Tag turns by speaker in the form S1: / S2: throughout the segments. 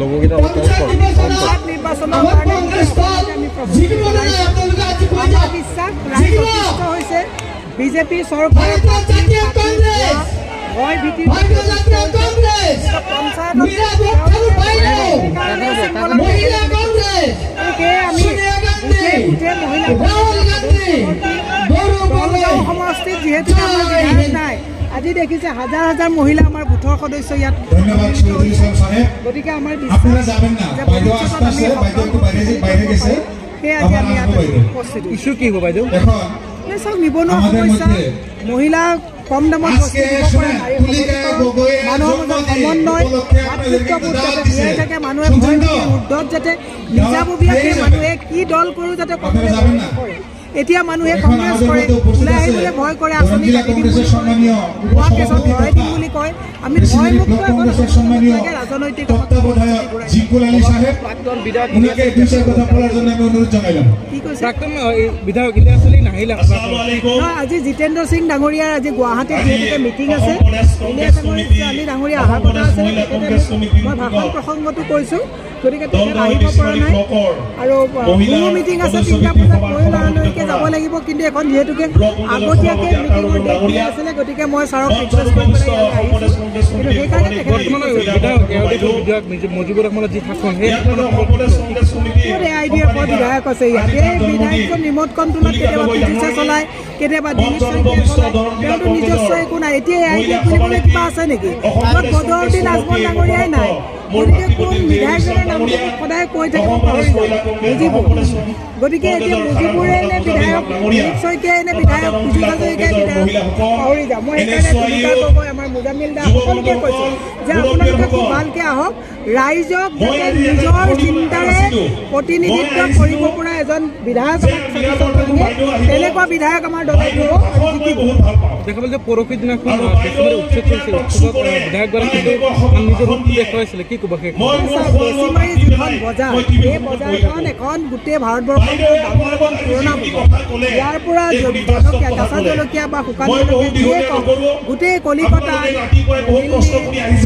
S1: লগকেইটা
S2: পঞ্চায়ত নিৰ্বাচনৰ কাৰণে আমাৰ বিশ্বাস ৰাইজ অতিষ্ঠ হৈছে বিজেপি চৰকাৰে ভয় ভীতি সমষ্টিত যিহেতু আমাৰ বিধায়ক নাই আজি দেখিছে হাজাৰ হাজাৰ মহিলা আমাৰ বুথৰ সদস্য ইয়াত গতিকে আমাৰ বিশ্বাস ইছ্যু কি হ'ব বাইদেউ চাওক নিবনুৱা সমস্যা মহিলা কম দামত বস্তু দিব পৰা মানুহৰ মাজত সমন্বয় ভাতৃত্ববোধ যাতে জীয়াই থাকে মানুহে ভয় ঊৰ্ধত যাতে নিজাববীয়াকৈ মানুহে কি দল কৰোঁ যাতে ক'বলৈ নকৰে এতিয়া মানুহে কংগ্ৰেছ কৰে ওলাই আহিবলৈ ভয় কৰে আঁচনি কাটি দিম হোৱা কেছত ভৰাই দিম বুলি কয় আমি ভয়মুক্ত এখন ৰাজনৈতিক আজি জিতেন্দ্ৰ সিং ডাঙৰীয়াৰ আজি গুৱাহাটীত যিহেতুকে মিটিং আছে ছোৱালী ডাঙৰীয়া অহাৰ কথা আছে মই ভাষণ প্ৰসংগটো কৈছোঁ গতিকে তেখেত আহিব পৰা নাই আৰু মোৰো মিটিং আছে 3টা বজাত ময়ো লৰালৰিকৈ যাব লাগিব কিন্তু এখন যিহেতুকে আগতীয়াকৈ মিটিঙৰ ডেট দিয়া আছিলে গতিকে মই ছাৰক ৰিকুৱেষ্ট কৰি পেলাই আহিছোঁ কিন্তু সেইকাৰণে আইডিয়াৰ পৰা বিধায়ক আছে ইয়াত এই বিধায়কজন ৰিম'ট কণ্ট্ৰলত কেতিয়াবা পিঠিছে চলায় কেতিয়াবা দিলীপ শইকীয়াই চলায় তেওঁতো নিজস্ব একো নাই এতিয়া এই আইডিয়া বুলিবলৈ কিবা আছে নেকি বদৰুদ্দিন আজমল ডাঙৰীয়াই নাই গতিকে কোন বিধায়কজনৰ নামটো সদায় কৈ থাকিব পাহৰি যায় মুজিবুৰ গতিকে এতিয়া মুজিবুৰে নে বিধায়ক দিলীপ শইকীয়াই নে বিধায়ক বিজু হাজৰিকাই বিধায়ক পাহৰি যাওঁ মই সেইকাৰণে সুবিধা গগৈ আমাৰ মুজামিল দা সকলোকে কৈছোঁ যে আপোনালোকে খুব ভালকৈ আহক ৰাইজক যাতে নিজৰ চিন্তাৰে প্ৰতিনিধিত্ব কৰিব পৰা এজন বিধায়ক তেনেকুৱা বিধায়ক আমাৰ দলে দিব
S1: দেখা পালে যে পৰহি দিনাখন উচ্ছেদ কৰিছে বিধায়কগৰাকী নিজৰ ৰূপটো দেখুৱাইছিলে কি ক'ব সেই
S2: বেছিমাৰী যিখন বজাৰ এই বজাৰখন এখন গোটেই ভাৰতবৰ্ষৰ ডাঙৰ এখন পুৰণা বজাৰ ইয়াৰ পৰা জলকীয়া কেঁচা জলকীয়া বা শুকান জলকীয়া যিয়ে কওক গোটেই কলিকতা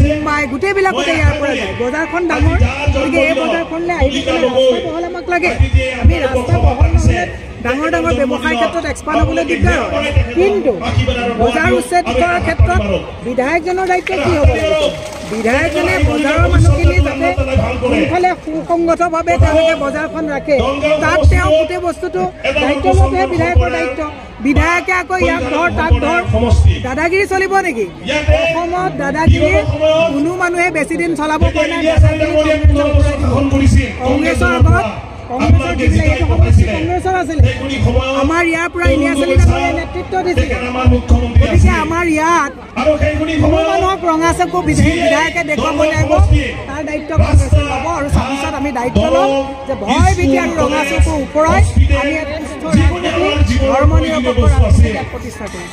S2: মুম্বাই গোটেইবিলাকতে ইয়াৰ পৰা যায় বজাৰখন ডাঙৰ গতিকে এই বজাৰখনলৈ আহি পেলাই ৰাস্তা বহল আমাক লাগে আমি ৰাস্তা বহল নহ'লে ডাঙৰ ডাঙৰ ব্যৱসায়ৰ ক্ষেত্ৰত এক্সপাণ্ড হ'বলৈ দিগদাৰ হয় কিন্তু বজাৰ উচ্ছেদ কৰাৰ ক্ষেত্ৰত বিধায়কজনৰ দায়িত্ব কি হ'ব বিধায়কজনে বজাৰৰ মানুহখিনি যাতে কোনফালে সুসংগতভাৱে তেওঁলোকে বজাৰখন ৰাখে তাত তেওঁ গোটেই বস্তুটো দায়িত্ব লোৱাটোহে বিধায়কৰ দায়িত্ব বিধায়কে আকৌ ইয়াক ধৰ তাক ধৰ দাদাগিৰি চলিব নেকি অসমত দাদাগিৰি কোনো মানুহে বেছি দিন চলাব পৰা নাই কংগ্ৰেছৰ আগত কংগ্ৰেছৰ যিবিলাক এইটো সমষ্টি কংগ্ৰেছৰ আছিলে আমাৰ ইয়াৰ পৰা ইলিয়াছ আলী ডাঙৰীয়াই নেতৃত্ব দিছিলে গতিকে আমাৰ ইয়াত কোনো মানুহক ৰঙা চকু বিধায়কে দেখুৱাব লাগিব তাৰ দায়িত্ব কংগ্ৰেছে ল'ব আৰু 26ত আমি দায়িত্ব ল'ম যে ভয় ভীতি আৰু ৰঙা চকু ওপৰাই আমি ধৰ্ম নিৰপেক্ষ ৰাজনীতি প্ৰতিষ্ঠা কৰিম